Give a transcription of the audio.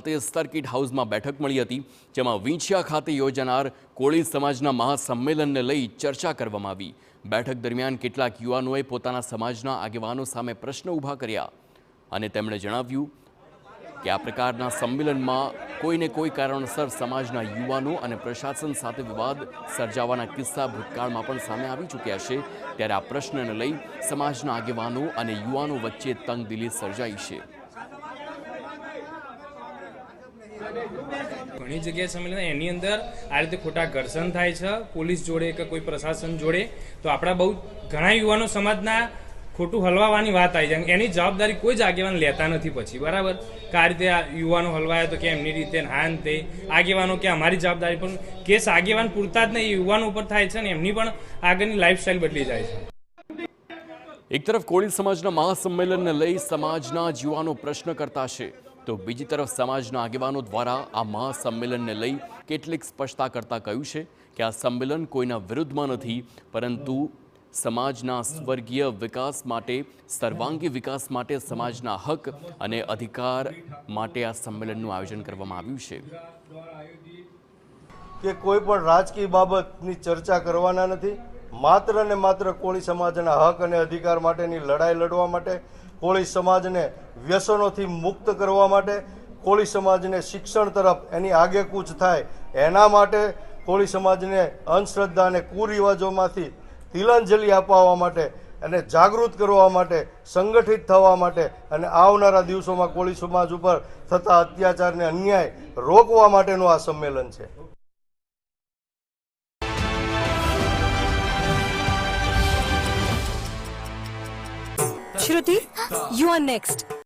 ખાતે સર્કિટ હાઉસમાં બેઠક મળી હતી, જેમાં વિંછિયા ખાતે યોજાનાર કોળી સમાજના મહાસંમેલનને લઈ ચર્ચા કરવામાં આવી। બેઠક દરમિયાન કેટલાક યુવાનોએ પોતાના સમાજના આગેવાનો સામે પ્રશ્ન ઊભા કર્યા અને તેમણે જણાવ્યું કે આ પ્રકારના સંમેલનમાં કોઈને કોઈ કારણસર સમાજના યુવાનો અને પ્રશાસન સાથે વિવાદ સર્જાવાના કિસ્સા ભૂતકાળમાં પણ સામે આવી ચૂક્યા છે। ત્યારે આ પ્રશ્નને લઈ સમાજના આગેવાનો અને યુવાનો વચ્ચે તંગદિલી સર્જાઈ છે। ઘણી જગ્યાએ સંમેલન એની અંદર આ રીતે ખોટા ઘર્ષણ થાય છે પોલીસ જોડે કે કોઈ પ્રશાસન જોડે, તો આપણા બહુ ઘણા યુવાનો સમાજના ખોટું હલવાવાની વાત આવી જાય, એની જવાબદારી કોઈ જ આગેવાન લેતા નથી પછી, બરાબર? કે આ રીતે યુવાનો હલવાયા તો કે એમની રીતે હાન તે આગેવાનો કે અમારી જવાબદારી, પણ કેસ આગેવાન પૂરતા જ નહીં, યુવાનો ઉપર થાય છે ને એમની પણ આગળની લાઈફસ્ટાઈલ બદલી જાય છે। એક તરફ કોળી સમાજના મહાસંમેલનને લઈ સમાજના જ યુવાનો પ્રશ્ન કરતા છે, તો બીજી તરફ સમાજના આગેવાનો દ્વારા આ મહાસંમેલનને લઈ કેટલીક સ્પષ્ટતા કરતા કહ્યું છે કે આ સંમેલન કોઈના વિરુદ્ધમાં નથી, પરંતુ સમાજના સ્વર્ગીય વિકાસ માટે, સર્વાંગી વિકાસ માટે, સમાજના હક અને અધિકાર માટે આ સંમેલનનું આયોજન કરવામાં આવ્યું છે। કે કોઈ પણ રાજકીય બાબતની ચર્ચા કરવાના નથી, માત્ર ને માત્ર કોળી સમાજના હક અને અધિકાર માટેની લડાઈ લડવા માટે, કોળી સમાજને વ્યસનોથી મુક્ત કરવા માટે, કોળી સમાજને શિક્ષણ તરફ એની આગેકૂચ થાય એના માટે, કોળી સમાજને અંધશ્રદ્ધા અને કુરિવાજોમાંથી તિલાંજલિ અપાવવા માટે અને જાગૃત કરવા માટે, સંગઠિત થવા માટે અને આવનારા દિવસોમાં કોળી સમાજ ઉપર થતા અત્યાચારને અન્યાય રોકવા માટેનું આ સંમેલન છે। Shruti, you are next.